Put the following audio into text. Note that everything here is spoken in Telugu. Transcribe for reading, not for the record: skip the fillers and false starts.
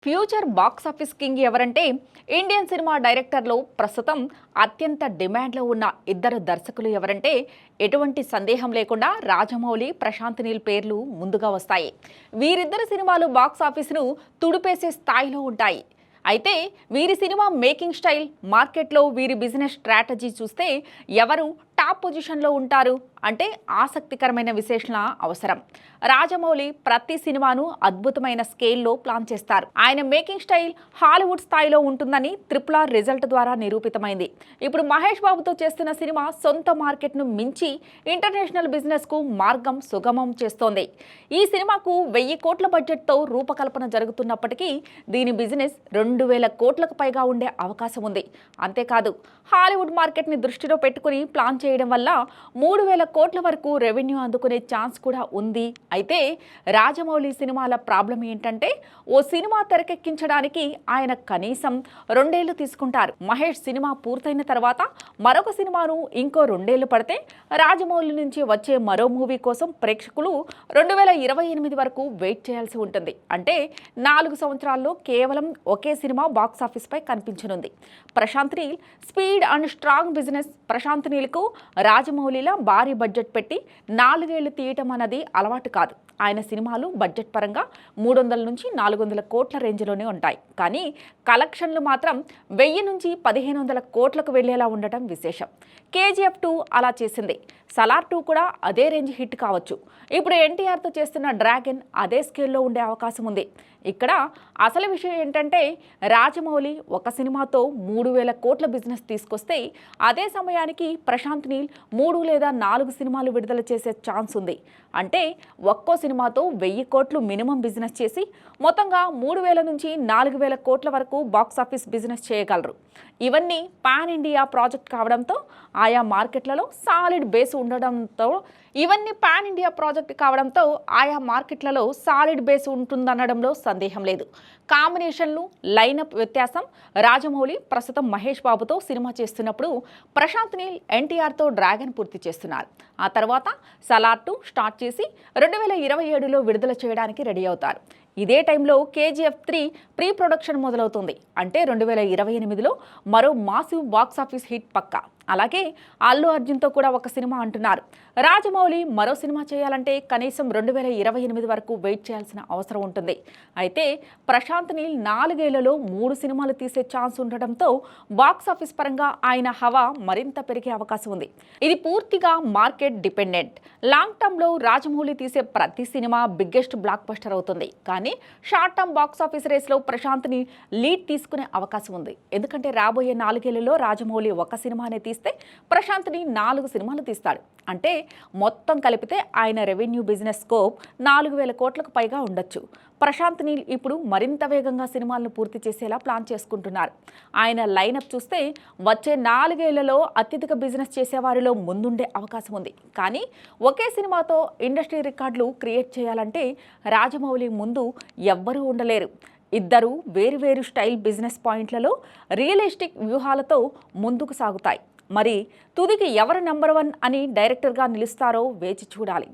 ఫ్యూచర్ బాక్స్ ఆఫీస్ కింగ్ ఎవరంటే ఇండియన్ సినిమా డైరెక్టర్లో ప్రస్తుతం అత్యంత డిమాండ్లో ఉన్న ఇద్దరు దర్శకులు ఎవరంటే ఎటువంటి సందేహం లేకుండా రాజమౌళి, ప్రశాంత్ నీల్ పేర్లు ముందుగా వస్తాయి. వీరిద్దరు సినిమాలు బాక్స్ ఆఫీసును తుడిపేసే స్థాయిలో ఉంటాయి. అయితే వీరి సినిమా మేకింగ్ స్టైల్, మార్కెట్లో వీరి బిజినెస్ స్ట్రాటజీ చూస్తే ఎవరు టాప్ పొజిషన్లో ఉంటారు అంటే ఆసక్తికరమైన విశ్లేషణ అవసరం. రాజమౌళి ప్రతి సినిమాను అద్భుతమైన స్కేల్లో ప్లాన్ చేస్తారు. ఆయన మేకింగ్ స్టైల్ హాలీవుడ్ స్థాయిలో ఉంటుందని RRR రిజల్ట్ ద్వారా నిరూపితమైంది. ఇప్పుడు మహేష్ బాబుతో చేస్తున్న సినిమా సొంత మార్కెట్ను మించి ఇంటర్నేషనల్ బిజినెస్కు మార్గం సుగమం చేస్తోంది. ఈ సినిమాకు 1000 కోట్ల బడ్జెట్తో రూపకల్పన జరుగుతున్నప్పటికీ దీని బిజినెస్ 2000 కోట్లకు పైగా ఉండే అవకాశం ఉంది. అంతేకాదు హాలీవుడ్ మార్కెట్ని దృష్టిలో పెట్టుకుని ప్లాన్ చేయడం వల్ల 3000 కోట్ల వరకు రెవెన్యూ అందుకునే ఛాన్స్ కూడా ఉంది. అయితే రాజమౌళి సినిమాల ప్రాబ్లం ఏంటంటే ఓ సినిమా తెరకెక్కించడానికి ఆయన కనీసం 2 ఏళ్లు తీసుకుంటారు. మహేష్ సినిమా పూర్తయిన తర్వాత మరొక సినిమాను ఇంకో 2 ఏళ్లు పడితే రాజమౌళి నుంచి వచ్చే మరో మూవీ కోసం ప్రేక్షకులు 2028 వరకు వెయిట్ చేయాల్సి ఉంటుంది. అంటే 4 సంవత్సరాల్లో కేవలం ఒకే సినిమా బాక్స్ ఆఫీస్ పై కనిపించనుంది. Prashanth Neel speed and strong business. Prashanth నీల్కు రాజమౌళిలా భారీ బడ్జెట్ పెట్టి 4 ఏళ్లు తీయటం అన్నది అలవాటు కాదు. ఆయన సినిమాలు బడ్జెట్ పరంగా 300 నుంచి 400 కోట్ల రేంజ్లోనే ఉంటాయి. కానీ కలెక్షన్లు మాత్రం 1000 నుంచి 1500 కోట్లకు వెళ్లేలా ఉండటం విశేషం. KGF 2 అలా చేసింది. సలార్ 2 కూడా అదే రేంజ్ హిట్ కావచ్చు. ఇప్పుడు NTRతో చేస్తున్న డ్రాగన్ అదే స్కేల్లో ఉండే అవకాశం ఉంది. ఇక్కడ అసలు విషయం ఏంటంటే రాజమౌళి ఒక సినిమాతో 3000 కోట్ల బిజినెస్ తీసుకొస్తే అదే సమయానికి ప్రశాంత్ నీల్ 3 లేదా 4 సినిమాలు విడుదల చేసే ఛాన్స్ ఉంది. అంటే ఒక్కో సినిమాతో 1000 కోట్లు మినిమం బిజినెస్ చేసి మొత్తంగా 3000 నుంచి 4000 కోట్ల వరకు బాక్స్ ఆఫీస్ బిజినెస్ చేయగలరు. ఇవన్నీ పాన్ ఇండియా ప్రాజెక్ట్ కావడంతో ఆయా మార్కెట్లలో సాలిడ్ బేస్ ఉంటుందనడంలో సందేహం లేదు. కాంబినేషన్లు, లైనప్ వ్యత్యాసం. రాజమౌళి ప్రస్తుతం మహేష్ బాబుతో సినిమా చేస్తున్నప్పుడు ప్రశాంత్ నీల్ NTRతో డ్రాగన్ పూర్తి చేస్తున్నారు. ఆ తర్వాత సలార్ 2 స్టార్ట్ చేసి 2027లో విడుదల చేయడానికి రెడీ అవుతారు. ఇదే టైంలో KGF 3 ప్రీ ప్రొడక్షన్ మొదలవుతుంది. అంటే 2028లో మరో మాసివ్ బాక్స్ ఆఫీస్ హిట్ పక్కా. అలాగే అల్లు అర్జున్తో కూడా ఒక సినిమా అంటున్నారు. రాజమౌళి మరో సినిమా చేయాలంటే కనీసం 2028 వరకు వెయిట్ చేయాల్సిన అవసరం ఉంటుంది. అయితే ప్రశాంత్ నీల్ 4 ఏళ్లలో 3 సినిమాలు తీసే ఛాన్స్ ఉండడంతో బాక్స్ ఆఫీస్ పరంగా ఆయన హవా మరింత పెరిగే అవకాశం ఉంది. ఇది పూర్తిగా మార్కెట్ డిపెండెంట్. లాంగ్ టర్మ్లో రాజమౌళి తీసే ప్రతి సినిమా బిగ్గెస్ట్ బ్లాక్ బస్టర్ అవుతుంది. కానీ షార్ట్ టర్మ్ బాక్స్ ఆఫీస్ రేస్లో ప్రశాంత్ని లీడ్ తీసుకునే అవకాశం ఉంది. ఎందుకంటే రాబోయే 4 ఏళ్లలో రాజమౌళి ఒక సినిమానే తీస్తే ప్రశాంత్ని 4 సినిమాలు తీస్తాడు. అంటే మొత్తం కలిపితే ఆయన రెవెన్యూ బిజినెస్ స్కోప్ 4000 కోట్లకు పైగా ఉండొచ్చు. ప్రశాంత్ నీల్ ఇప్పుడు మరింత వేగంగా సినిమాలను పూర్తి చేసేలా ప్లాన్ చేసుకుంటున్నారు. ఆయన లైనప్ చూస్తే వచ్చే 4 ఏళ్లలో అత్యధిక బిజినెస్ చేసేవారిలో ముందుండే అవకాశం ఉంది. కానీ ఒకే సినిమాతో ఇండస్ట్రీ రికార్డులు క్రియేట్ చేయాలంటే రాజమౌళి ముందు ఎవ్వరూ ఉండలేరు. ఇద్దరు వేరువేరు స్టైల్ బిజినెస్ పాయింట్లలో రియలిస్టిక్ వ్యూహాలతో ముందుకు సాగుతాయి. మరి తుదికి ఎవరు నెంబర్ 1 అని డైరెక్టర్గా నిలుస్తారో వేచి చూడాలి.